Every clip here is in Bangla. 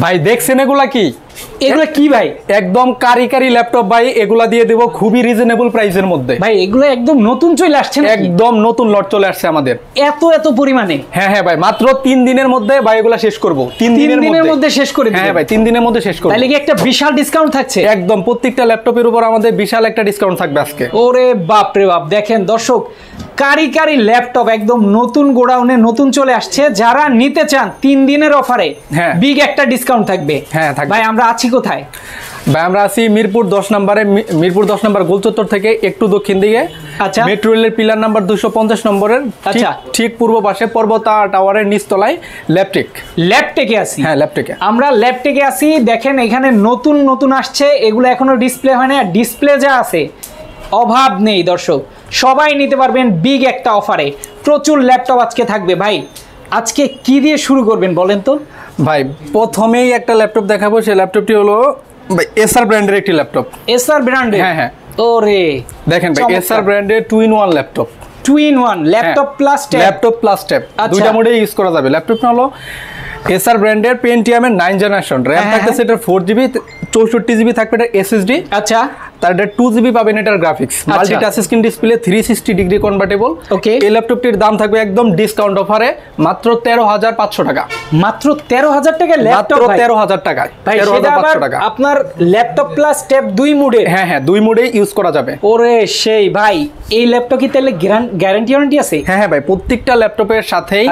ভাই দেখছেন এগুলা কি? এগুলা কি ভাই? একদম কারিকারি ল্যাপটপ ভাই, এগুলা দিয়ে দেব খুবই রিজনেবল প্রাইসের মধ্যে। ভাই এগুলো একদম নতুন চলে আসছে নাকি? একদম নতুন লট চলে আসছে আমাদের। এত পরিমাণে? হ্যাঁ হ্যাঁ ভাই, মাত্র 3 দিনের মধ্যে ভাই এগুলা শেষ করব। 3 দিনের মধ্যে শেষ করে দিবেন? হ্যাঁ ভাই 3 দিনের মধ্যে শেষ করব। তাহলে কি একটা বিশাল ডিসকাউন্ট থাকছে? একদম প্রত্যেকটা ল্যাপটপের উপর আমাদের বিশাল একটা ডিসকাউন্ট থাকবে আজকে। ওরে বাপ রে বাপ, দেখেন দর্শক, কারিকারি ল্যাপটপ একদম নতুন গোডাউনে নতুন চলে আসছে। যারা নিতে চান 3 দিনের অফারে বিগ একটা ডিসকাউন্ট থাকবে। হ্যাঁ থাকবে। ভাই আমরা আছি কোথায়? ভাই আমরা আছি মিরপুর 10 নম্বরে, মিরপুর 10 নম্বর গোলচত্বর থেকে একটু দক্ষিণ দিকে। আচ্ছা। মেট্রো রেলের পিলার নাম্বার 250 নম্বরের ঠিক পূর্ব পাশে পর্বতা টাওয়ারের নিচতলায় ল্যাপটেকে আছি। হ্যাঁ ল্যাপটেকে আমরা ল্যাপটেকে আছি। দেখেন এখানে নতুন আসছে, এগুলো এখনো ডিসপ্লে হয় না। ডিসপ্লে যা আছে অভাব নেই দর্শক, সবাই নিতে পারবেন বিগ একটা অফারে। প্রচুর ল্যাপটপ আজকে থাকবে। ভাই আজকে কি দিয়ে শুরু করবেন বলেন তো? ভাই প্রথমেই একটা ল্যাপটপ দেখাবো, সেই ল্যাপটপটি হলো ভাই এসআর ব্র্যান্ডের একটি ল্যাপটপ। এসআর ব্র্যান্ডের? হ্যাঁ হ্যাঁ। ওরে দেখেন ভাই, এসআর ব্র্যান্ডের 2-in-1 laptop. 2-in-1 laptop plus tab দুইটা মোডে ইউজ করা যাবে। ল্যাপটপটা হলো এসআর ব্র্যান্ডের পেন্টিয়ামের 9 জেনারেশন। র‍্যাম থাকতেছে এটা 4GB, 64GB থাকবে এটা এসএসডি। আচ্ছা। তার এটা 2GB পাবেন এটার graphics. Multi touch screen display, 360 degree convertible. Okay. এই ল্যাপটপটির দাম থাকবে একদম ডিসকাউন্ট অফারে মাত্র 13,500 টাকা। মাত্র 13,000 টাকা ল্যাপটপ? মাত্র 13,000 টাকায়। 13,500 টাকা। আপনার ল্যাপটপ প্লাস ট্যাব দুই মোডে? হ্যাঁ হ্যাঁ, দুই মোডে ইউজ করা যাবে। ওরে সেই ভাই, এই ল্যাপটপ কি তাহলে গ্যারান্টি ওয়ারেন্টি আছে? হ্যাঁ হ্যাঁ ভাই, প্রত্যেকটা ল্যাপটপের সাথেই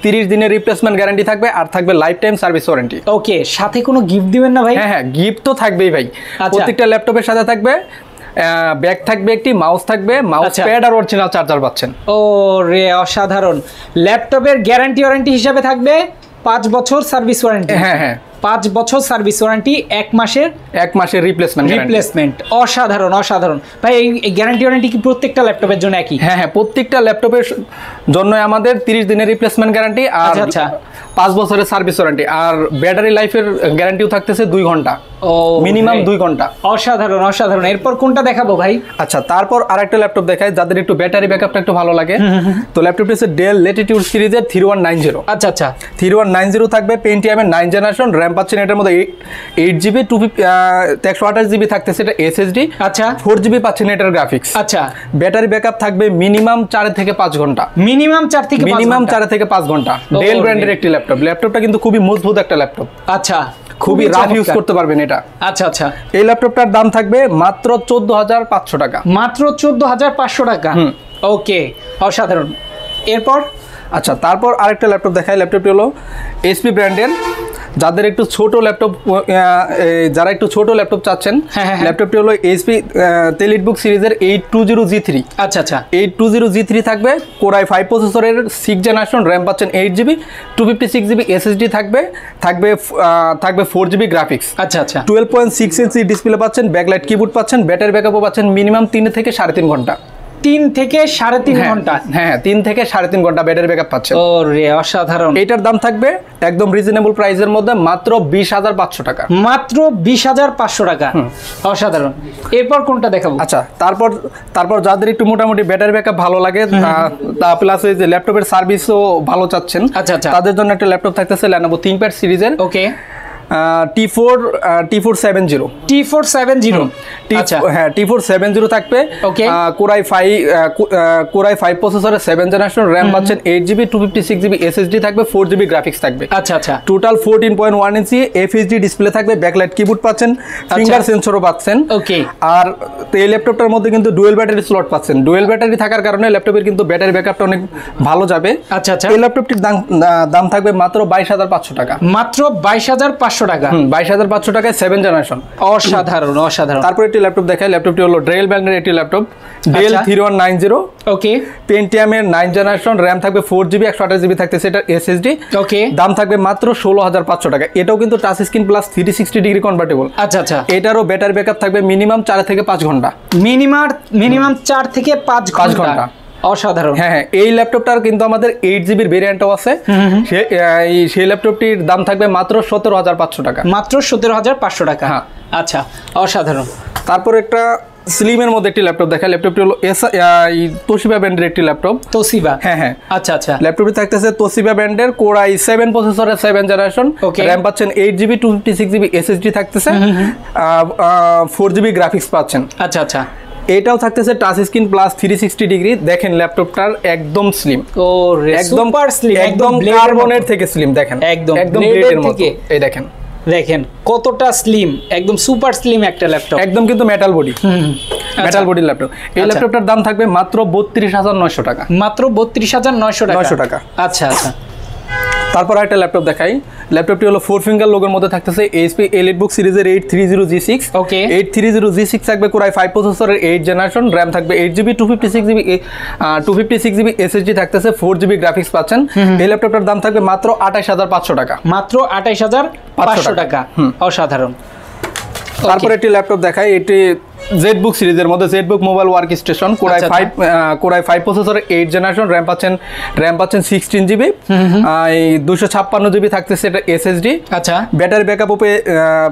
30 দিনের রিপ্লেসমেন্ট গ্যারান্টি থাকবে, আর থাকবে লাইফ টাইম সার্ভিস ওয়ারেন্টি। ওকে, সাথে কোনো গিফট দিবেন না ভাই? হ্যাঁ হ্যাঁ, গিফট তো থাকবেই ভাই। প্রত্যেকটা ল্যাপটপের সাথে থাকবে ব্যাগ থাকবে, একটি মাউস থাকবে, মাউস প্যাড আর অরিজিনাল চার্জার পাচ্ছেন। ও রে অসাধারণ। ল্যাপটপের গ্যারান্টি ওয়ারেন্টি হিসাবে থাকবে 5 বছর সার্ভিস ওয়ারেন্টি। হ্যাঁ হ্যাঁ, 5 বছর সার্ভিস ওয়ারেন্টি, 1 মাসের রিপ্লেসমেন্ট। অসাধারণ অসাধারণ ভাই। এই গ্যারান্টি ওয়ারেন্টি কি প্রত্যেকটা ল্যাপটপের জন্য একই? হ্যাঁ হ্যাঁ, প্রত্যেকটা ল্যাপটপের জন্য আমাদের 30 দিনের রিপ্লেসমেন্ট গ্যারান্টি আর 5 বছরের সার্ভিস ওয়ারেন্টি, আর ব্যাটারি লাইফের গ্যারান্টিও থাকতেছে 2 ঘন্টা, মিনিমাম 2 ঘন্টা। অসাধারণ অসাধারণ। এরপর কোনটা দেখাবো ভাই? আচ্ছা, তারপর আরেকটা ল্যাপটপ দেখাই যাদের একটু ব্যাটারি ব্যাকআপটা একটু ভালো লাগে। তো ল্যাপটপটি হচ্ছে ডেল ল্যাটিটিউড সিরিজের 3190। আচ্ছা আচ্ছা, 3190 থাকবে, পেন্টিয়ামের 9 জেনারেশন। র‍্যাম পাচ্ছেন এটার মধ্যে 8GB, 128GB থাকতেছে এটা এসএসডি। আচ্ছা, 4GB পাচ্ছেন এটার গ্রাফিক্স। আচ্ছা, ব্যাটারি ব্যাকআপ থাকবে মিনিমাম 4 থেকে 5 ঘন্টা। মিনিমাম 4 থেকে 5 ঘন্টা। ডেল ব্র্যান্ডের একটি ল্যাপটপ। ল্যাপটপটা কিন্তু খুবই মজবুত একটা ল্যাপটপ। আচ্ছা, খুবই রাফ ইউজ করতে পারবেন এটা। আচ্ছা আচ্ছা। এই ল্যাপটপটার দাম থাকবে মাত্র 14,500 টাকা। মাত্র 14,500 টাকা। ওকে, অসাধারণ। এরপর আচ্ছা, তারপর আরেকটা ল্যাপটপ দেখাই। ল্যাপটপটি হলো এইচপি ব্র্যান্ডের। যাদের একটু ছোট ল্যাপটপ, যারা একটু ছোট ল্যাপটপ চাচ্ছেন, ল্যাপটপটি হলো এইচপি টেলিটবুক সিরিজের 820G3। আচ্ছা আচ্ছা, 820G3 থাকবে, কোরাই 5 প্রসেসরের 6 জেনারেশন। র‍্যাম পাচ্ছেন 8GB, 256GB এসএসডি থাকবে 4GB গ্রাফিক্স। আচ্ছা আচ্ছা, 12.6 ইঞ্চি ডিসপ্লে পাচ্ছেন, ব্যাকলাইট কিবোর্ড পাচ্ছেন, ব্যাটারি ব্যাকআপও পাচ্ছেন মিনিমাম 3 থেকে 3.5 ঘন্টা। 3 থেকে 3.5 ঘন্টা? হ্যাঁ, 3 থেকে 3.5 ঘন্টা ব্যাটারি ব্যাকআপ পাচ্ছেন। ওরে অসাধারণ। এটার দাম থাকবে একদম রিজনেবল প্রাইসের মধ্যে মাত্র 20,500 টাকা। মাত্র 20,500 টাকা। অসাধারণ। এরপর কোনটা দেখাবো? আচ্ছা, তারপর যাদের একটু মোটামুটি ব্যাটারি ব্যাকআপ ভালো লাগে, তা প্লাস এই যে ল্যাপটপের সার্ভিসও ভালো চাচ্ছেন, আচ্ছা আচ্ছা, তাদের জন্য একটা ল্যাপটপ থাকতেছে Lenovo ThinkPad সিরিজের। ওকে, T470। আচ্ছা হ্যাঁ, T470 থাকবে। ওকে, কোরাই 5 প্রসেসরের 7 জেনারেশন। র‍্যাম পাচ্ছেন 8GB, 256GB এসএসডি থাকবে, 4GB গ্রাফিক্স থাকবে। আচ্ছা আচ্ছা, টোটাল 14.1 ইঞ্চি এফএইচডি ডিসপ্লে থাকবে, ব্যাকলাইট কিবোর্ড পাচ্ছেন, ফিঙ্গার সেন্সরও পাচ্ছেন। ওকে, আর এই ল্যাপটপটার মধ্যে কিন্তু ডুয়েল ব্যাটারি স্লট পাচ্ছেন। ডুয়েল ব্যাটারি থাকার কারণে ল্যাপটপের কিন্তু ব্যাটারি ব্যাকআপটা অনেক ভালো যাবে। আচ্ছা আচ্ছা, এই ল্যাপটপটির দাম থাকবে মাত্র 22,500 টাকা। মাত্র 22,500 টাকা। 22,500 টাকায় 7 জেনারেশন। অসাধারণ অসাধারণ। তারপর একটি ল্যাপটপ দেখাই। ল্যাপটপটি হলো ডেল ব্র্যান্ডের একটি ল্যাপটপ, ডেল 3190। ওকে, পেন্টিয়ামের 9 জেনারেশন। র‍্যাম থাকবে 4GB, 128GB থাকতেছে এটা এসএসডি। ওকে, দাম থাকবে মাত্র 16,500 টাকা। এটাও কিন্তু touch screen plus 360 degree convertible. আচ্ছা আচ্ছা, এটারও ব্যাটারি ব্যাকআপ থাকবে মিনিমাম 4 থেকে 5 ঘন্টা। মিনিমাম 4 থেকে 5 ঘন্টা। অসাধারণ। হ্যাঁ হ্যাঁ, এই ল্যাপটপটার কিন্তু আমাদের 8GB ভেরিয়েন্টও আছে। সেই ল্যাপটপটির দাম থাকবে মাত্র 17,500 টাকা। মাত্র 17,500 টাকা। হ্যাঁ, আচ্ছা, অসাধারণ। তারপর একটা স্লিমের মধ্যে একটি ল্যাপটপ দেখাই। ল্যাপটপটি হলো তোশিবা ব্র্যান্ডের একটি ল্যাপটপ। তোশিবা, হ্যাঁ হ্যাঁ, আচ্ছা আচ্ছা। ল্যাপটপটি থাকতেছে তোশিবা ব্র্যান্ডের কোর i7 প্রসেসরের 7 জেনারেশন, র‍্যাম পাচ্ছেন 8GB 256GB SSD থাকতেছে, 4GB গ্রাফিক্স পাচ্ছেন। আচ্ছা আচ্ছা। এটাও থাকতেছে টাচ স্ক্রিন প্লাস 360 ডিগ্রি। দেখেন ল্যাপটপটার একদম স্লিম, ও একদম সুপার স্লিম, একদম কার্বনের থেকে স্লিম। দেখেন একদম ব্লেডের মতো। এই দেখেন কতটা স্লিম, একদম সুপার স্লিম একটা ল্যাপটপ, একদম কিন্তু মেটাল বডি, মেটাল বডির ল্যাপটপ। এই ল্যাপটপটার দাম থাকবে মাত্র 32900 টাকা, মাত্র 32900 টাকা। আচ্ছা আচ্ছা। তারপর একটা ল্যাপটপ দেখাই। ল্যাপটপটি হলো 4 ফিঙ্গার লোগোর মধ্যে থাকতেছে HP EliteBook সিরিজের 830G6। ওকে, 830G6 থাকবে কোর i5 প্রসেসরের 8 জেনারেশন, র‍্যাম থাকবে 8GB 256GB SSD থাকতেছে, 4GB গ্রাফিক্স পাচ্ছেন। এই ল্যাপটপটার দাম থাকবে মাত্র 28500 টাকা, মাত্র 28500 টাকা। অসাধারণ। তারপর একটি ল্যাপটপ দেখাই। এটি ZBook সিরিজের মধ্যে ZBook mobile work station, core i5 প্রসেসরের 8 জেনারেশন, র‍্যাম পাচ্ছেন 16GB, 256GB থাকতেছে এটা SSD। আচ্ছা, ব্যাটারি ব্যাকআপও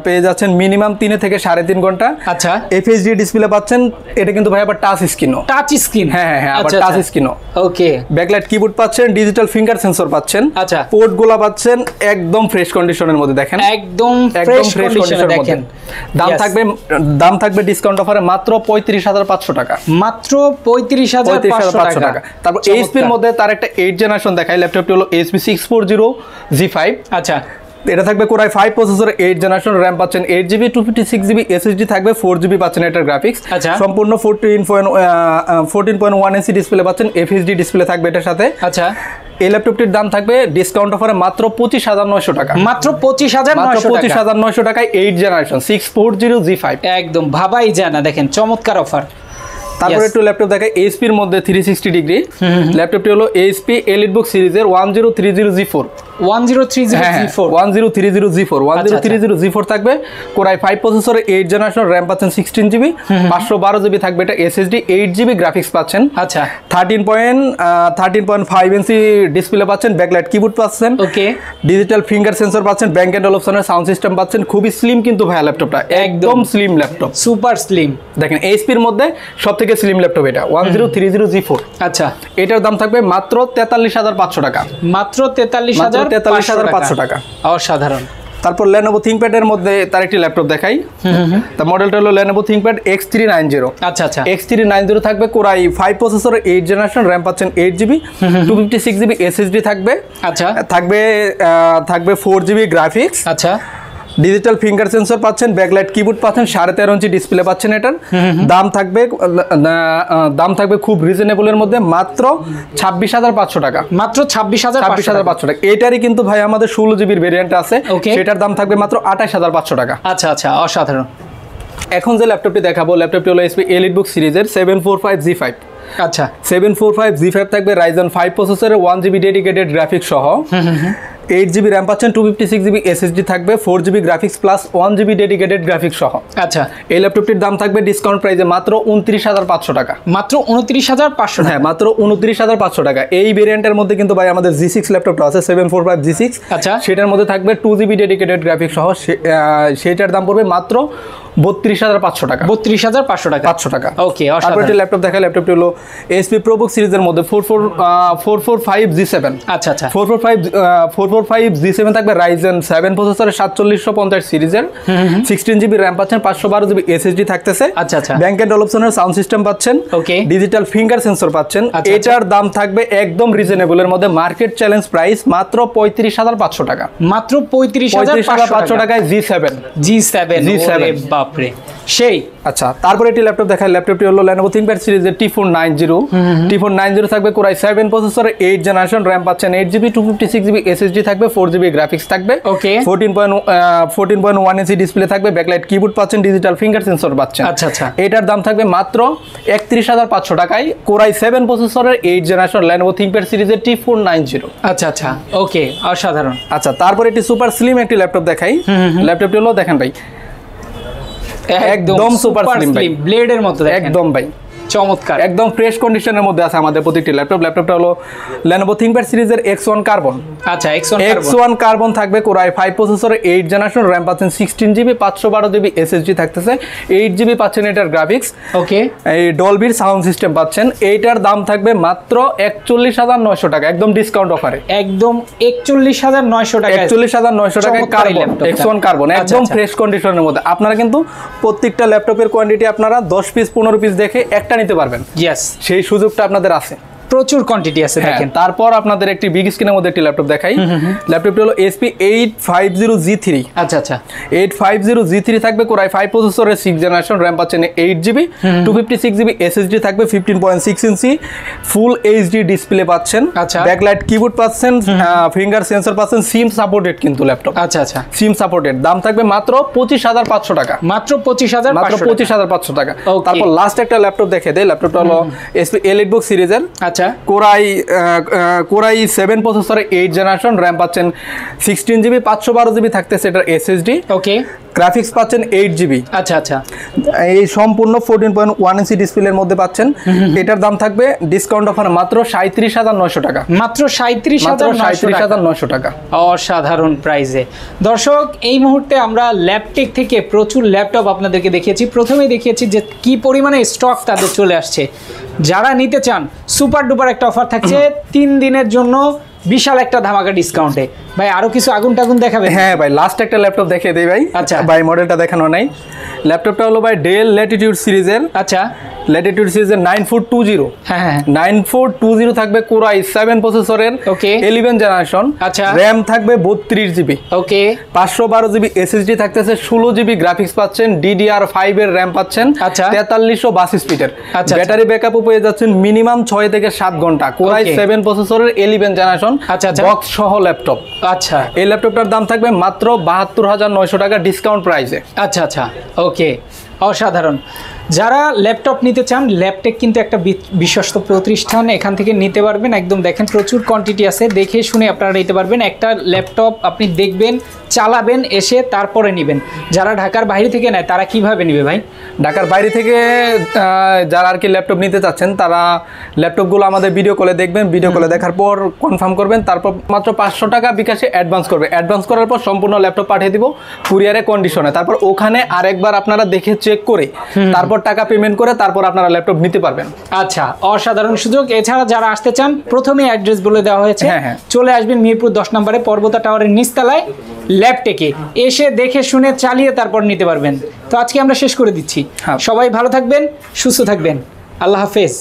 পেয়ে যাচ্ছেন মিনিমাম 3 থেকে 3.5 ঘন্টা। আচ্ছা, FHD ডিসপ্লে পাচ্ছেন। এটা কিন্তু ভাই আবার টাচ স্ক্রিনও, টাচ স্ক্রিন, হ্যাঁ হ্যাঁ হ্যাঁ, আবার টাচ স্ক্রিনও। ওকে, ব্যাকলাইট কিবোর্ড পাচ্ছেন, ডিজিটাল ফিঙ্গার সেন্সর পাচ্ছেন। আচ্ছা, পোর্টগুলো পাচ্ছেন একদম ফ্রেশ কন্ডিশনের মধ্যে। দেখেন একদম ফ্রেশ কন্ডিশনে। দেখেন দাম থাকবে ডিসকাউন্ট অফারে মাত্র 35500 টাকা, মাত্র 35500 টাকা। তারপর HP এর মধ্যে তার একটা 8 জেনারেশন দেখাই। ল্যাপটপটি হলো HP 640G5। আচ্ছা, এটা থাকবে কোর i5 প্রসেসরের 8 জেনারেশন, র‍্যাম পাচ্ছেন 8GB 256GB SSD থাকবে, 4GB পাচ্ছেন এটার গ্রাফিক্স। সম্পূর্ণ 14.1 ইঞ্চি ডিসপ্লে পাচ্ছেন, FHD ডিসপ্লে থাকবে এটার সাথে। আচ্ছা, এই ল্যাপটপটির দাম থাকবে ডিসকাউন্ট অফারে মাত্র 25900 টাকা, মাত্র 25900 টাকায় 8 জেনারেশন 640G5। একদম ভাবাই যায় না। দেখেন চমৎকার অফার। তারপরে একটু ল্যাপটপ দেখাই HP এর মধ্যে 360 ডিগ্রি। ল্যাপটপটি হলো HP EliteBook সিরিজের 1030G4। 1030G4 থাকবে, কোর i5 প্রসেসরের 8 জেনারেশন, র‍্যাম পাচ্ছেন 16GB, 512GB থাকবে এটা SSD, 8GB গ্রাফিক্স পাচ্ছেন। আচ্ছা, 13.5 ইঞ্চি ডিসপ্লে পাচ্ছেন, ব্যাকলাইট কিবোর্ড পাচ্ছেন। ওকে, ডিজিটাল ফিঙ্গার সেন্সর পাচ্ছেন, ব্যাংক এন্ড অপশনের সাউন্ড সিস্টেম পাচ্ছেন। খুবই স্লিম কিন্তু ভাই ল্যাপটপটা, একদম স্লিম ল্যাপটপ, সুপার স্লিম। দেখেন HP এর মধ্যে সবথেকে স্লিম ল্যাপটপ এটা, 1030G4। আচ্ছা, এটার দাম থাকবে মাত্র 43500 টাকা, মাত্র 43500 টাকা। অসাধারণ। তারপর Lenovo ThinkPad এর মধ্যে তার একটি ল্যাপটপ দেখাই। তার মডেলটা হলো Lenovo ThinkPad X390। আচ্ছা আচ্ছা, X390 থাকবে কোর i5 প্রসেসরের 8 জেনারেশন, র‍্যাম পাচ্ছেন 8GB 256GB SSD থাকবে। আচ্ছা, থাকবে 4GB গ্রাফিক্স। আচ্ছা, ডিজিটাল ফিঙ্গার সেন্সর পাচ্ছেন, ব্যাকলাইট কিবোর্ড পাচ্ছেন, 13.5 ইঞ্চি ডিসপ্লে পাচ্ছেন। এটার দাম থাকবে খুব রিজনেবলের মধ্যে, মাত্র 26500 টাকা, মাত্র 26500 টাকা। এটারই কিন্তু ভাই আমাদের 16GB ভেরিয়েন্ট আছে, সেটার দাম থাকবে মাত্র 28500 টাকা। আচ্ছা আচ্ছা, অসাধারণ। এখন যে ল্যাপটপটি দেখাবো, ল্যাপটপটি হলো HP EliteBook সিরিজের 745G5। আচ্ছা, 745G5 থাকবে Ryzen 5 প্রসেসরের, 1GB ডেডিকেটেড গ্রাফিক্স সহ, 8GB র‍্যাম পাচ্ছেন, 256GB SSD থাকবে, 4GB graphics plus 1GB dedicated graphics সহ। আচ্ছা, এই ল্যাপটপটির দাম থাকবে ডিসকাউন্ট প্রাইসে মাত্র 29500 টাকা, মাত্র 29500। হ্যাঁ, মাত্র 29500 টাকা। এই ভেরিয়েন্টের মধ্যে কিন্তু ভাই আমাদের G6 ল্যাপটপটা আছে, 745G6। আচ্ছা, সেটার মধ্যে থাকবে 2GB ডেডিকেটেড গ্রাফিক্স সহ, সেটার দাম পড়বে মাত্র 32500 টাকা, 32500 টাকা, 500 টাকা। ওকে, তারপর একটা ল্যাপটপ দেখা। ল্যাপটপটি হলো HP ProBook সিরিজের মধ্যে 445G7। আচ্ছা আচ্ছা, 445G7 থাকবে Ryzen 7 প্রসেসরের 4750 সিরিজের, 16GB র‍্যাম পাচ্ছেন, 512GB SSD থাকতেছে। আচ্ছা আচ্ছা, ব্যাংক এন্ড অপশনের সাউন্ড সিস্টেম পাচ্ছেন। ওকে, ডিজিটাল ফিঙ্গার সেন্সর পাচ্ছেন। এটার দাম থাকবে একদম রিজনেবলের মধ্যে, মার্কেট চ্যালেঞ্জ প্রাইস মাত্র 35500 টাকা, মাত্র 35500 টাকায় G7। বাপরে, সেই। আচ্ছা, তারপরে একটি ল্যাপটপ দেখায়। ল্যাপটপটি হলো Lenovo ThinkPad সিরিজের T490 থাকবে কোর i7 প্রসেসরের 8 জেনারেশন, র‍্যাম পাচ্ছেন 8GB 256GB SSD থাকবে, 4GB গ্রাফিক্স থাকবে। ওকে, 14.1 ইঞ্চি ডিসপ্লে থাকবে, ব্যাকলাইট কিবোর্ড পাচ্ছেন, ডিজিটাল ফিঙ্গার সেন্সর পাচ্ছেন। আচ্ছা আচ্ছা, এটার দাম থাকবে মাত্র 31500 টাকায়, কোর i7 প্রসেসরের 8 জেনারেশন Lenovo ThinkPad সিরিজের T490। আচ্ছা আচ্ছা, ওকে, অসাধারণ। আচ্ছা, তারপরে একটি সুপার স্লিম একটি ল্যাপটপ দেখাই। ল্যাপটপটি হলো দেখেন ভাই, একদম সুপার স্লিম ভাই, ব্লেডের মতো, একদম ভাই চমৎকার, একদম ফ্রেশ কন্ডিশনের মধ্যে আছে আমাদের প্রত্যেকটি ল্যাপটপটা হলো Lenovo ThinkPad সিরিজের X1 কার্বন। আচ্ছা, X1 কার্বন থাকবে Core i5 প্রসেসরে 8 জেনারেশন, RAM পাচ্ছেন 16GB, 512GB SSD থাকতেছে, 8GB পাচ্ছেন এটার গ্রাফিক্স। ওকে, এই ডলবির সাউন্ড সিস্টেম পাচ্ছেন। এইটার দাম থাকবে মাত্র 41,900 টাকা, একদম ডিসকাউন্ট অফারে, একদম 41,900 টাকা, 41,900 টাকায় কার্বন X1 কার্বন, একদম ফ্রেশ কন্ডিশনের মধ্যে। আপনারা কিন্তু প্রত্যেকটা ল্যাপটপের কোয়ান্টিটি আপনারা 10 পিস 15 পিস দেখে একটা নিতে পারবেন। ইয়েস, সেই সুযোগটা আপনাদের আছে, প্রচুর কোয়ান্টিটি আছে। দেখেন, তারপর আপনাদের একটি বিগ স্ক্রিনের মধ্যে একটি ল্যাপটপ দেখাই। ল্যাপটপটি হলো HP 850G3। আচ্ছা আচ্ছা, 850G3 থাকবে Core i5 প্রসেসরের 6 জেনারেশন, RAM পাচ্ছেন 8GB, 256GB SSD থাকবে, 15.6 ইঞ্চি ফুল HD ডিসপ্লে পাচ্ছেন, ব্যাকলাইট কিবোর্ড পাচ্ছেন, ফিঙ্গার সেন্সর পাচ্ছেন, সিম সাপোর্টেড কিন্তু ল্যাপটপ। আচ্ছা আচ্ছা, সিম সাপোর্টেড। দাম থাকবে মাত্র 25,500 টাকা, মাত্র 25,500 টাকা। তারপর লাস্ট একটা ল্যাপটপ দেখে দেই। ল্যাপটপটা হলো HP EliteBook সিরিজের। আচ্ছা, Core i7 প্রসেসরে 8 জেনারেশন, RAM পাচ্ছেন 16GB, 512GB থাকতেছে এটার SSD। ওকে, গ্রাফিক্স পাচ্ছেন 8GB। আচ্ছা আচ্ছা, এই সম্পূর্ণ 14.1 ইঞ্চি ডিসপ্লের মধ্যে পাচ্ছেন। এটার দাম থাকবে ডিসকাউন্ট অফার মাত্র 37,900 টাকা, মাত্র 37,900 টাকা, অসাধারণ প্রাইসে। দর্শক, এই মুহূর্তে আমরা ল্যাপটেক থেকে প্রচুর ল্যাপটপ আপনাদেরকে দেখিয়েছি। প্রথমেই দেখিয়েছি যে কি পরিমাণে স্টক তাদের চলে আসছে। যারা নিতে চান, সুপার ডুপার একটা অফার থাকছে 3 দিনের জন্য, বিশাল একটা ধামাকা ডিসকাউন্টে। ভাই আরো কিছু আগুন টাগুন দেখাবে? হ্যাঁ ভাই, লাস্ট একটা ল্যাপটপ দেখিয়ে দেই ভাই। আচ্ছা ভাই, মডেলটা দেখানো নাই। ল্যাপটপটা হলো ভাই ডেল ল্যাটিটিউড সিরিজের। আচ্ছা, ল্যাটিটিউড সিরিজের 9420। হ্যাঁ, 9420 থাকবে Core i7 প্রসেসরের। ওকে, 11 জেনারেশন। আচ্ছা, RAM থাকবে 32GB। ওকে, 512GB SSD থাকতেছে, 16GB গ্রাফিক্স পাচ্ছেন, DDR5 এর RAM পাচ্ছেন। আচ্ছা, 4322 স্পিডের। আচ্ছা, ব্যাটারি ব্যাকআপও পেয়ে যাচ্ছেন মিনিমাম 6 থেকে 7 ঘন্টা। Core i7 প্রসেসরের 11 জেনারেশন, বক্স সহ ল্যাপটপ। আচ্ছা, এই ল্যাপটপটার দাম থাকবে মাত্র 72,900 টাকা ডিসকাউন্ট প্রাইসে। আচ্ছা আচ্ছা, ওকে, অসাধারণ। যারা ল্যাপটপ নিতে চান, ল্যাপটেক কিন্তু একটা বিশ্বস্ত প্রতিষ্ঠান, এখান থেকে নিতে পারবেন। একদম দেখেন প্রচুর কোয়ান্টিটি আছে, দেখে শুনে আপনারা নিতে পারবেন। একটা ল্যাপটপ আপনি দেখবেন, চালাবেন, এসে তারপরে নেবেন। যারা ঢাকার বাইরে থেকে নেয় তারা কিভাবে নেবে ভাই? ঢাকার বাইরে থেকে যারা আর কি ল্যাপটপ নিতে চাচ্ছেন, তারা ল্যাপটপগুলো আমাদের ভিডিও কলে দেখবেন, ভিডিও কলে দেখার পর কনফার্ম করবেন, তারপর মাত্র 500 টাকা বিকাশে অ্যাডভান্স করবে। অ্যাডভান্স করার পর সম্পূর্ণ ল্যাপটপ পাঠিয়ে দিব কুরিয়ারে কন্ডিশনে। তারপর ওখানে আরেকবার আপনারা দেখে চেক করে তারপর টাকা পেমেন্ট করে তারপর আপনারা ল্যাপটপ নিতে পারবেন। আচ্ছা, অসাধারণ সুযোগ। এছাড়া যারা আসতে চান, প্রথমে অ্যাড্রেস বলে দেওয়া হয়েছে, চলে আসবেন মিরপুর 10 নম্বরে পর্বতা টাওয়ারের নিচতলায় ল্যাপটেকে, এসে দেখে শুনে চালিয়ে তারপর নিতে পারবেন। তো আজকে আমরা শেষ করে দিচ্ছি। সবাই ভালো থাকবেন, সুস্থ থাকবেন। আল্লাহ হাফেজ।